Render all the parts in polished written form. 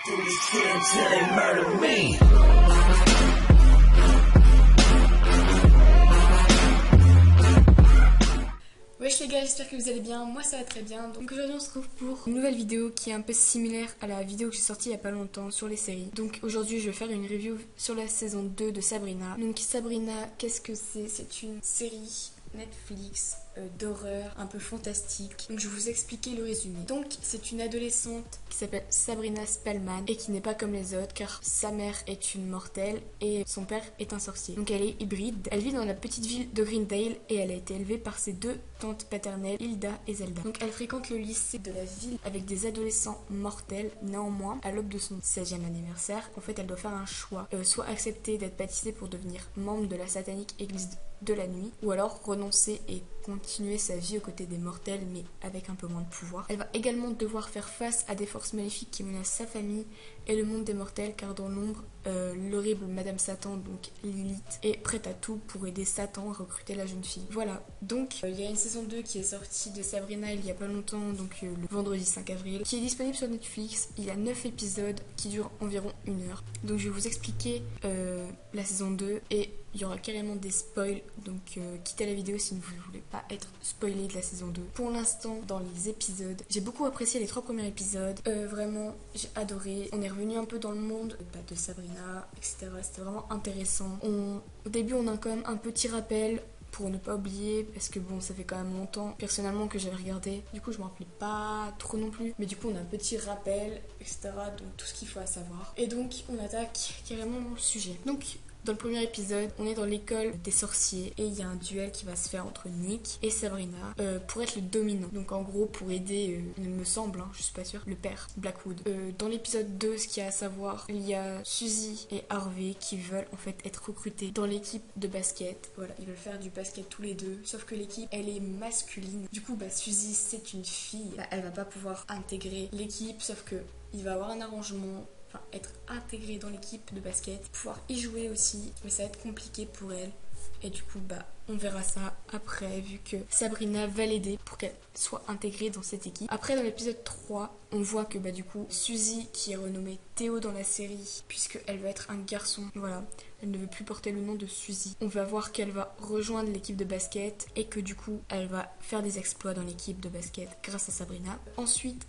Do these kids till they murder me. Wesh les gars, j'espère que vous allez bien, moi ça va très bien. Donc aujourd'hui on se retrouve pour une nouvelle vidéo qui est un peu similaire à la vidéo que j'ai sortie il y a pas longtemps sur les séries. Donc aujourd'hui je vais faire une review sur la saison 2 de Sabrina. Donc Sabrina, qu'est-ce que c'est? C'est une série Netflix d'horreur un peu fantastique. Donc je vais vous expliquer le résumé. Donc c'est une adolescente qui s'appelle Sabrina Spellman et qui n'est pas comme les autres car sa mère est une mortelle et son père est un sorcier. Donc elle est hybride. Elle vit dans la petite ville de Greendale et elle a été élevée par ses deux tantes paternelles, Hilda et Zelda. Donc elle fréquente le lycée de la ville avec des adolescents mortels. Néanmoins, à l'aube de son 16e anniversaire, en fait elle doit faire un choix. Soit accepter d'être baptisée pour devenir membre de la satanique église de la nuit, ou alors renoncer et continuer sa vie aux côtés des mortels mais avec un peu moins de pouvoir. Elle va également devoir faire face à des forces maléfiques qui menacent sa famille et le monde des mortels car dans l'ombre, l'horrible Madame Satan, donc Lilith, est prête à tout pour aider Satan à recruter la jeune fille. Voilà, donc il y a une saison 2 qui est sortie de Sabrina il y a pas longtemps, donc le vendredi 5 avril, qui est disponible sur Netflix. Il y a 9 épisodes qui durent environ 1 heure. Donc je vais vous expliquer la saison 2 et il y aura carrément des spoils, donc quittez la vidéo si vous ne voulez pas être spoilé de la saison 2. Pour l'instant, dans les épisodes, j'ai beaucoup apprécié les 3 premiers épisodes. Vraiment, j'ai adoré. On est revenu un peu dans le monde de Sabrina, etc. C'était vraiment intéressant. Au début, on a quand même un petit rappel pour ne pas oublier, parce que bon, ça fait quand même longtemps personnellement que j'avais regardé, du coup je me rappelais pas trop non plus, mais du coup on a un petit rappel, etc. Donc tout ce qu'il faut à savoir. Et donc on attaque carrément dans le sujet. Donc dans le premier épisode, on est dans l'école des sorciers et il y a un duel qui va se faire entre Nick et Sabrina pour être le dominant. Donc en gros pour aider, il me semble, je suis pas sûre, le père Blackwood. Dans l'épisode 2, ce qu'il y a à savoir, il y a Suzy et Harvey qui veulent en fait être recrutés dans l'équipe de basket. Voilà, ils veulent faire du basket tous les deux, sauf que l'équipe elle est masculine. Du coup Suzy c'est une fille, elle va pas pouvoir intégrer l'équipe, sauf que il va avoir un arrangement, être intégrée dans l'équipe de basket, pouvoir y jouer aussi, mais ça va être compliqué pour elle. Et du coup, on verra ça après, vu que Sabrina va l'aider pour qu'elle soit intégrée dans cette équipe. Après, dans l'épisode 3, on voit que du coup, Suzy, qui est renommée Théo dans la série, puisqu'elle va être un garçon, voilà, elle ne veut plus porter le nom de Suzy. On va voir qu'elle va rejoindre l'équipe de basket et que du coup, elle va faire des exploits dans l'équipe de basket grâce à Sabrina. Ensuite,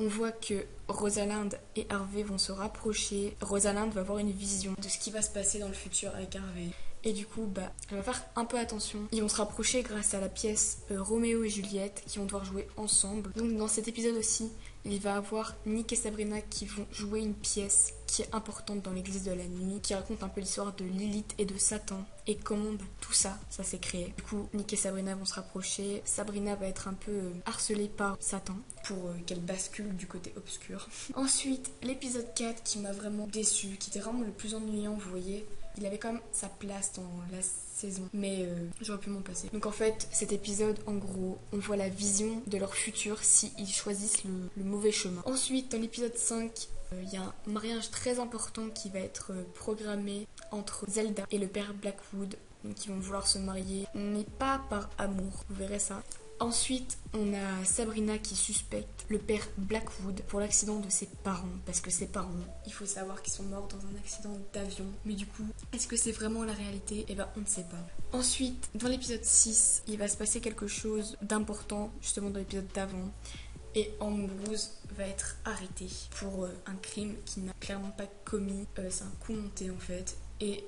on voit que Rosalind et Harvey vont se rapprocher. Rosalind va avoir une vision de ce qui va se passer dans le futur avec Harvey. Et du coup, elle va faire un peu attention. Ils vont se rapprocher grâce à la pièce Roméo et Juliette qui vont devoir jouer ensemble. Donc dans cet épisode aussi, il va avoir Nick et Sabrina qui vont jouer une pièce qui est importante dans l'église de la nuit, qui raconte un peu l'histoire de Lilith et de Satan et comment tout ça s'est créé. Du coup, Nick et Sabrina vont se rapprocher. Sabrina va être un peu harcelée par Satan pour qu'elle bascule du côté obscur. Ensuite, l'épisode 4 qui m'a vraiment déçue, qui était vraiment le plus ennuyant, vous voyez. Il avait quand même sa place dans la saison, mais j'aurais pu m'en passer. Donc en fait, cet épisode, en gros, on voit la vision de leur futur s'ils choisissent le mauvais chemin. Ensuite, dans l'épisode 5, il y a un mariage très important qui va être programmé entre Zelda et le père Blackwood. Donc ils vont vouloir se marier, mais pas par amour, vous verrez ça. Ensuite, on a Sabrina qui suspecte le père Blackwood pour l'accident de ses parents. Parce que ses parents, il faut savoir qu'ils sont morts dans un accident d'avion. Mais du coup, est-ce que c'est vraiment la réalité? On ne sait pas. Ensuite, dans l'épisode 6, il va se passer quelque chose d'important, justement dans l'épisode d'avant. Et Ambrose va être arrêté pour un crime qu'il n'a clairement pas commis. C'est un coup monté en fait. Et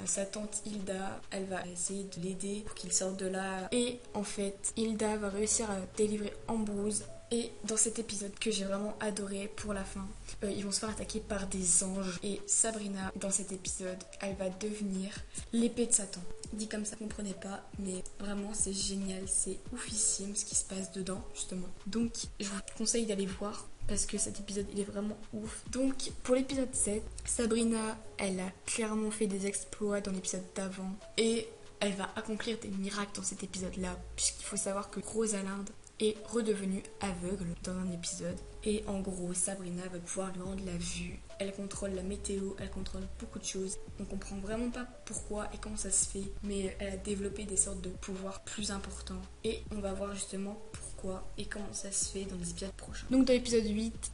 sa tante Hilda, elle va essayer de l'aider pour qu'il sorte de là. Et en fait, Hilda va réussir à délivrer Ambrose. Et dans cet épisode que j'ai vraiment adoré pour la fin, ils vont se faire attaquer par des anges. Et Sabrina, dans cet épisode, elle va devenir l'épée de Satan. Dit comme ça, vous ne comprenez pas, mais vraiment c'est génial, c'est oufissime ce qui se passe dedans, justement. Donc, je vous conseille d'aller voir parce que cet épisode il est vraiment ouf. Donc pour l'épisode 7, Sabrina elle a clairement fait des exploits dans l'épisode d'avant et elle va accomplir des miracles dans cet épisode là, puisqu'il faut savoir que Rosalind est redevenue aveugle dans un épisode et en gros Sabrina va pouvoir lui rendre la vue. Elle contrôle la météo, elle contrôle beaucoup de choses. On comprend vraiment pas pourquoi et comment ça se fait, mais elle a développé des sortes de pouvoirs plus importants et on va voir justement pourquoi pourquoi et comment ça se fait dans les épisodes prochains. Donc dans l'épisode 8,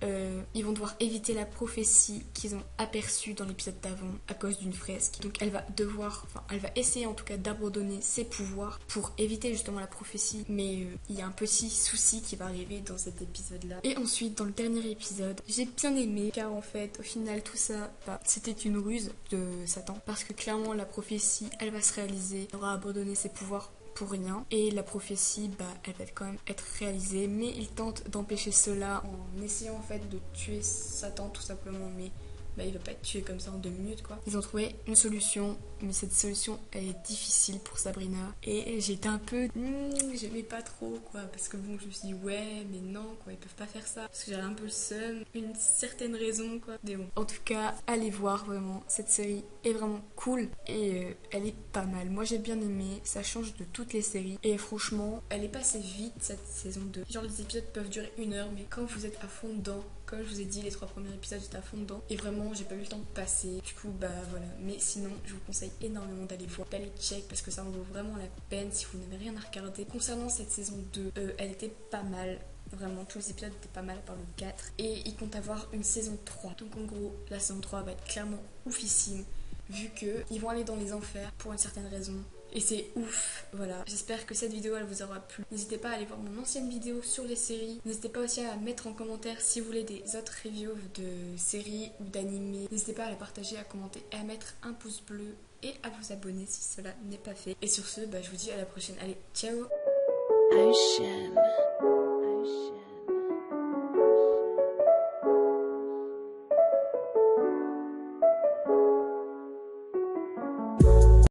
ils vont devoir éviter la prophétie qu'ils ont aperçue dans l'épisode d'avant à cause d'une fresque. Donc elle va essayer en tout cas d'abandonner ses pouvoirs pour éviter justement la prophétie, mais il y a un petit souci qui va arriver dans cet épisode-là. Et ensuite, dans le dernier épisode, j'ai bien aimé, car en fait, au final, tout ça, c'était une ruse de Satan, parce que clairement, la prophétie, elle va se réaliser, il aura abandonné ses pouvoirs pour rien, et la prophétie, elle va quand même être réalisée, mais il tente d'empêcher cela en essayant en fait de tuer Satan tout simplement, mais il va pas être tué comme ça en 2 minutes quoi. Ils ont trouvé une solution, mais cette solution elle est difficile pour Sabrina, et j'étais un peu j'aimais pas trop quoi, parce que bon, je me suis dit ouais mais non quoi, ils peuvent pas faire ça, parce que j'avais un peu le seum, une certaine raison quoi, mais bon, en tout cas allez voir, vraiment cette série est vraiment cool et elle est pas mal. Moi j'ai bien aimé, ça change de toutes les séries et franchement elle est passée vite cette saison 2. Genre les épisodes peuvent durer 1 heure, mais quand vous êtes à fond dedans, comme je vous ai dit, les 3 premiers épisodes j'étais à fond dedans et vraiment j'ai pas eu le temps de passer, du coup voilà. Mais sinon je vous conseille énormément d'aller voir, d'aller check, parce que ça en vaut vraiment la peine si vous n'avez rien à regarder. Concernant cette saison 2, elle était pas mal. Vraiment, tous les épisodes étaient pas mal par le 4. Et il compte avoir une saison 3. Donc en gros, la saison 3 va être clairement oufissime, vu qu'ils vont aller dans les enfers pour une certaine raison. Et c'est ouf, voilà. J'espère que cette vidéo elle vous aura plu. N'hésitez pas à aller voir mon ancienne vidéo sur les séries. N'hésitez pas aussi à mettre en commentaire si vous voulez des autres reviews de séries ou d'animés. N'hésitez pas à les partager, à commenter et à mettre un pouce bleu et à vous abonner si cela n'est pas fait. Et sur ce, je vous dis à la prochaine. Allez, ciao. Ocean.